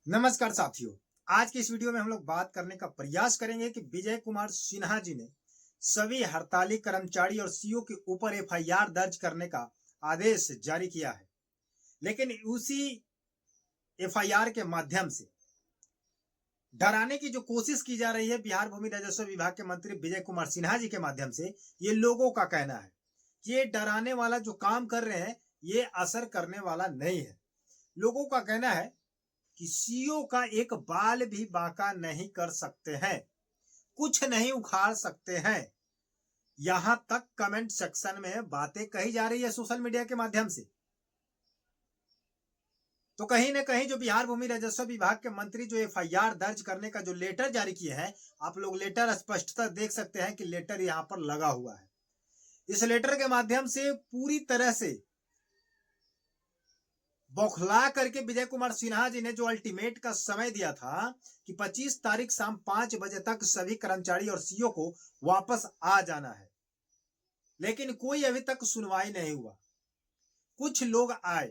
नमस्कार साथियों। आज की इस वीडियो में हम लोग बात करने का प्रयास करेंगे कि विजय कुमार सिन्हा जी ने सभी हड़ताली कर्मचारी और सीईओ के ऊपर एफआईआर दर्ज करने का आदेश जारी किया है। लेकिन उसी एफआईआर के माध्यम से डराने की जो कोशिश की जा रही है बिहार भूमि राजस्व विभाग के मंत्री विजय कुमार सिन्हा जी के माध्यम से, ये लोगों का कहना है कि ये डराने वाला जो काम कर रहे हैं ये असर करने वाला नहीं है। लोगों का कहना है कि सीईओ का एक बाल भी बांका नहीं कर सकते हैं, कुछ नहीं उखाड़ सकते हैं। यहां तक कमेंट सेक्शन में बातें कही जा रही है सोशल मीडिया के माध्यम से। तो कहीं ना कहीं जो बिहार भूमि राजस्व विभाग के मंत्री जो एफआईआर दर्ज करने का जो लेटर जारी किए हैं, आप लोग लेटर स्पष्टता देख सकते हैं कि लेटर यहां पर लगा हुआ है। इस लेटर के माध्यम से पूरी तरह से बौखला करके विजय कुमार सिन्हा जी ने जो अल्टीमेट का समय दिया था कि 25 तारीख शाम 5 बजे तक सभी कर्मचारी और सीईओ को वापस आ जाना है, लेकिन कोई अभी तक सुनवाई नहीं हुआ। कुछ लोग आए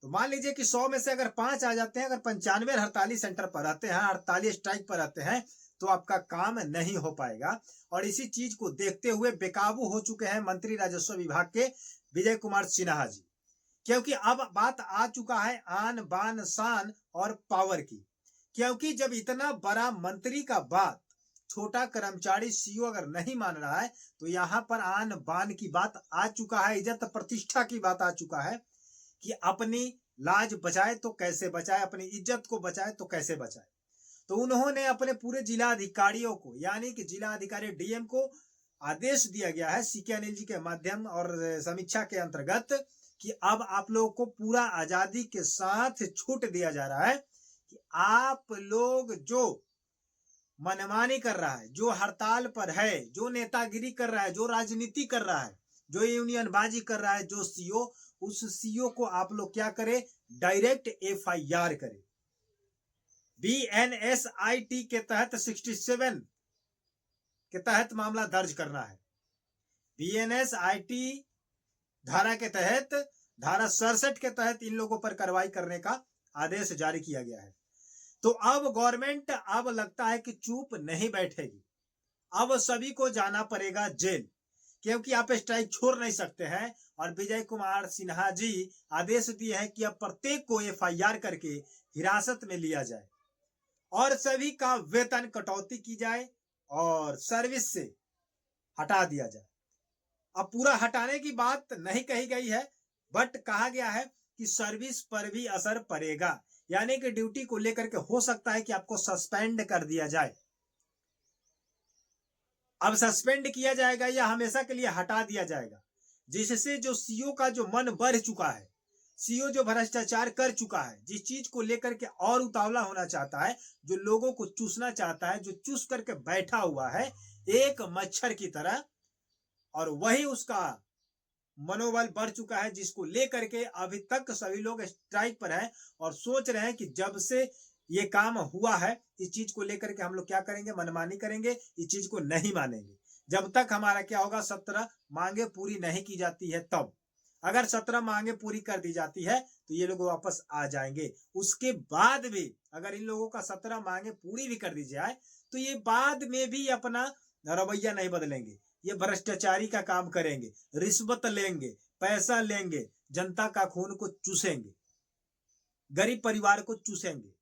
तो मान लीजिए कि 100 में से अगर 5 आ जाते हैं, अगर 95 हड़ताली सेंटर पर रहते हैं, हड़ताली स्ट्राइक पर रहते हैं, तो आपका काम नहीं हो पाएगा। और इसी चीज को देखते हुए बेकाबू हो चुके हैं मंत्री राजस्व विभाग के विजय कुमार सिन्हा जी, क्योंकि अब बात आ चुका है आन बान शान और पावर की। क्योंकि जब इतना बड़ा मंत्री का बात छोटा कर्मचारी सीईओ अगर नहीं मान रहा है, तो यहां पर आन बान की बात आ चुका है, इज्जत प्रतिष्ठा की बात आ चुका है कि अपनी लाज बचाए तो कैसे बचाए, अपनी इज्जत को बचाए तो कैसे बचाए। तो उन्होंने अपने पूरे जिला अधिकारियों को, यानी कि जिला अधिकारी डीएम को आदेश दिया गया है सीके अनिल जी के माध्यम और समीक्षा के अंतर्गत कि अब आप लोगों को पूरा आजादी के साथ छूट दिया जा रहा है कि आप लोग जो मनमानी कर रहा है, जो हड़ताल पर है, जो नेतागिरी कर रहा है, जो राजनीति कर रहा है, जो यूनियनबाजी कर रहा है, जो सीईओ, उस सीईओ को आप लोग क्या करें, डायरेक्ट एफआईआर करें। बीएनएसआईटी के तहत 67 के तहत मामला दर्ज करना है। बीएनएसआईटी धारा के तहत, धारा 67 के तहत इन लोगों पर कार्रवाई करने का आदेश जारी किया गया है। तो अब गवर्नमेंट अब लगता है कि चुप नहीं बैठेगी, अब सभी को जाना पड़ेगा जेल, क्योंकि आप स्ट्राइक छोड़ नहीं सकते हैं। और विजय कुमार सिन्हा जी आदेश दिए हैं कि अब प्रत्येक को एफआईआर करके हिरासत में लिया जाए और सभी का वेतन कटौती की जाए और सर्विस से हटा दिया जाए। अब पूरा हटाने की बात नहीं कही गई है, बट कहा गया है कि सर्विस पर भी असर पड़ेगा, यानी कि ड्यूटी को लेकर के हो सकता है कि आपको सस्पेंड कर दिया जाए। अब सस्पेंड किया जाएगा या हमेशा के लिए हटा दिया जाएगा, जिससे जो सीईओ का जो मन बढ़ चुका है, सीईओ जो भ्रष्टाचार कर चुका है, जिस चीज को लेकर के और उतावला होना चाहता है, जो लोगों को चूसना चाहता है, जो चूस करके बैठा हुआ है एक मच्छर की तरह, और वही उसका मनोबल बढ़ चुका है, जिसको लेकर के अभी तक सभी लोग स्ट्राइक पर हैं और सोच रहे हैं कि जब से ये काम हुआ है इस चीज को लेकर के हम लोग क्या करेंगे, मनमानी करेंगे, इस चीज को नहीं मानेंगे। जब तक हमारा क्या होगा, 17 मांगे पूरी नहीं की जाती है, तब अगर 17 मांगे पूरी कर दी जाती है तो ये लोग वापस आ जाएंगे। उसके बाद भी अगर इन लोगों का 17 मांगे पूरी भी कर दी जाए तो ये बाद में भी अपना रवैया नहीं बदलेंगे, ये भ्रष्टाचारी का काम करेंगे, रिश्वत लेंगे, पैसा लेंगे, जनता का खून को चूसेंगे, गरीब परिवार को चूसेंगे।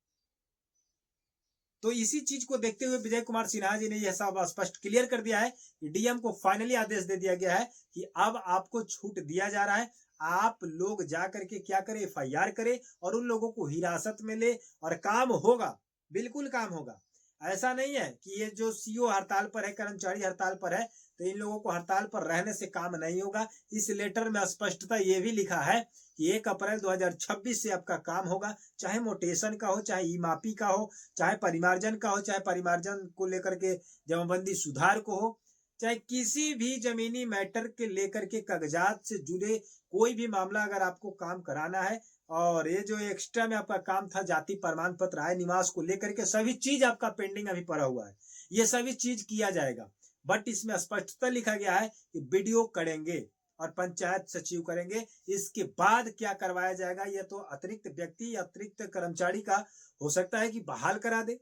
तो इसी चीज को देखते हुए विजय कुमार सिन्हा जी ने यह सब स्पष्ट क्लियर कर दिया है कि डीएम को फाइनली आदेश दे दिया गया है कि अब आपको छूट दिया जा रहा है, आप लोग जाकर के क्या करें, एफआईआर करें और उन लोगों को हिरासत में ले और काम होगा, बिल्कुल काम होगा। ऐसा नहीं है कि ये जो सीईओ हड़ताल पर है, कर्मचारी हड़ताल पर है, तो इन लोगों को हड़ताल पर रहने से काम नहीं होगा। इस लेटर में स्पष्टता ये भी लिखा है कि 1 अप्रैल 2026 से आपका काम होगा, चाहे मोटेशन का हो, चाहे ई मापी का हो, चाहे परिमार्जन का हो, चाहे परिमार्जन को लेकर के जमाबंदी सुधार को हो, चाहे किसी भी जमीनी मैटर के लेकर के कागजात से जुड़े कोई भी मामला अगर आपको काम कराना है। और ये जो एक्स्ट्रा में आपका काम था, जाति प्रमाण पत्र, आय निवास को लेकर के सभी चीज आपका पेंडिंग अभी पड़ा हुआ है, ये सभी चीज किया जाएगा। बट इसमें स्पष्टता लिखा गया है कि वीडियो करेंगे, और पंचायत सचिव करेंगे। इसके बाद क्या करवाया जाएगा, यह तो अतिरिक्त व्यक्ति, अतिरिक्त कर्मचारी का हो सकता है कि बहाल करा दे,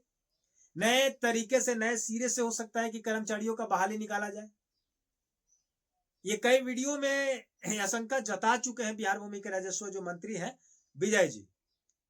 नए तरीके से, नए सिरे से हो सकता है कि कर्मचारियों का बहाली निकाला जाए। ये कई वीडियो में आशंका जता चुके हैं बिहार भूमि के राजस्व जो मंत्री हैं विजय जी।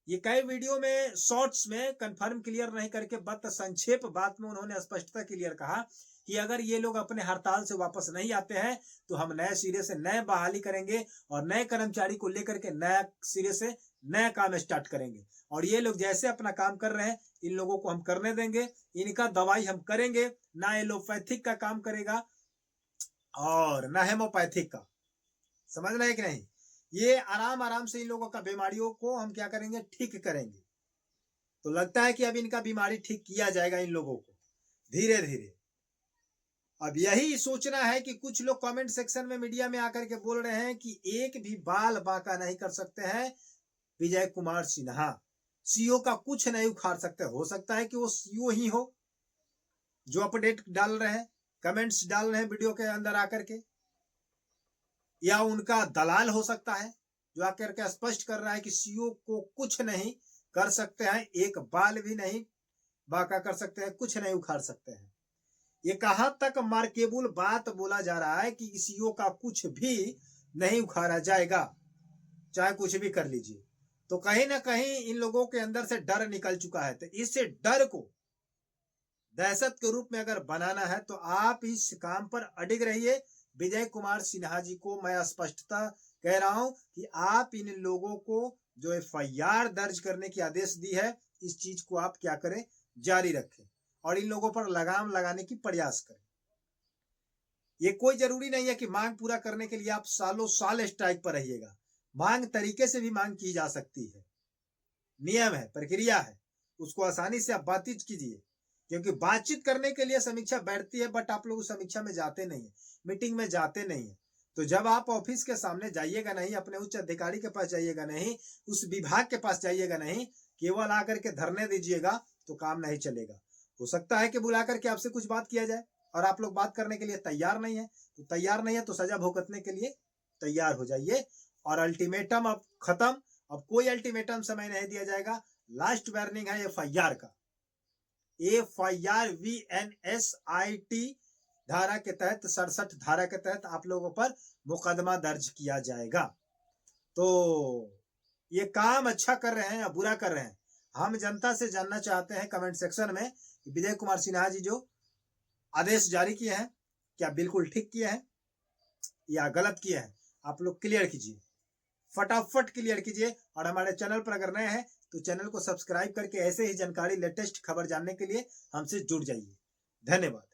ये कई वीडियो में शॉर्ट्स में कंफर्म क्लियर नहीं करके बत संक्षेप बात में उन्होंने स्पष्टता क्लियर कहा कि अगर ये लोग अपने हड़ताल से वापस नहीं आते हैं तो हम नए सिरे से नए बहाली करेंगे और नए कर्मचारी को लेकर के नया सिरे से नया काम स्टार्ट करेंगे। और ये लोग जैसे अपना काम कर रहे हैं इन लोगों को हम करने देंगे, इनका दवाई हम करेंगे, ना एलोपैथिक का काम करेगा और ना हेमोपैथिक का। समझ रहे हैं कि नहीं? ये आराम आराम से इन लोगों का बीमारियों को हम क्या करेंगे, ठीक करेंगे। तो लगता है कि अब इनका बीमारी ठीक किया जाएगा इन लोगों को धीरे धीरे। अब यही सोचना है कि कुछ लोग कमेंट सेक्शन में मीडिया में आकर के बोल रहे हैं कि एक भी बाल बांका नहीं कर सकते हैं विजय कुमार सिन्हा, सीओ का कुछ नहीं उखाड़ सकते। हो सकता है कि वो सीओ ही हो जो अपडेट डाल रहे हैं, कमेंट्स डाल रहे हैं वीडियो के अंदर आकर के, या उनका दलाल हो सकता है जो आकर के स्पष्ट कर रहा है कि सीओ को कुछ नहीं कर सकते हैं, एक बाल भी नहीं बांका कर सकते हैं, कुछ नहीं उखाड़ सकते हैं। ये कहां तक मार्केबल बात बोला जा रहा है कि सीओ का कुछ भी नहीं उखाड़ा जाएगा, चाहे कुछ भी कर लीजिए। तो कहीं ना कहीं इन लोगों के अंदर से डर निकल चुका है। तो इस डर को दहशत के रूप में अगर बनाना है तो आप इस काम पर अडिग रहिए। विजय कुमार सिन्हा जी को मैं स्पष्टता कह रहा हूं कि आप इन लोगों को जो एफआईआर दर्ज करने की आदेश दी है, इस चीज को आप क्या करें, जारी रखें और इन लोगों पर लगाम लगाने की प्रयास करें। ये कोई जरूरी नहीं है कि मांग पूरा करने के लिए आप सालों साल स्ट्राइक पर रहिएगा। मांग तरीके से भी मांग की जा सकती है, नियम है, प्रक्रिया है, उसको आसानी से आप बातचीत कीजिए। क्योंकि बातचीत करने के लिए समीक्षा बैठती है, बट आप लोग उस समीक्षा में जाते नहीं है, मीटिंग में जाते नहीं है। तो जब आप ऑफिस के सामने जाइएगा नहीं, अपने उच्च अधिकारी के पास जाइएगा नहीं, उस विभाग के पास जाइएगा नहीं, केवल आकर के धरने दीजिएगा तो काम नहीं चलेगा। हो सकता है कि बुला करके आपसे कुछ बात किया जाए और आप लोग बात करने के लिए तैयार नहीं है, तो तैयार नहीं है तो सजा भुगतने के लिए तैयार हो जाइए। और अल्टीमेटम अब खत्म, अब कोई अल्टीमेटम समय नहीं दिया जाएगा। लास्ट वार्निंग है एफआईआर का, एफआईआर VNSIT धारा के तहत, 67 धारा के तहत आप लोगों पर मुकदमा दर्ज किया जाएगा। तो ये काम अच्छा कर रहे हैं या बुरा कर रहे हैं, हम जनता से जानना चाहते हैं कमेंट सेक्शन में। विजय कुमार सिन्हा जी जो आदेश जारी किए हैं, क्या बिल्कुल ठीक किए हैं या गलत किए हैं, आप लोग क्लियर कीजिए, फटाफट क्लियर कीजिए। और हमारे चैनल पर अगर नए हैं तो चैनल को सब्सक्राइब करके ऐसे ही जानकारी, लेटेस्ट खबर जानने के लिए हमसे जुड़ जाइए। धन्यवाद।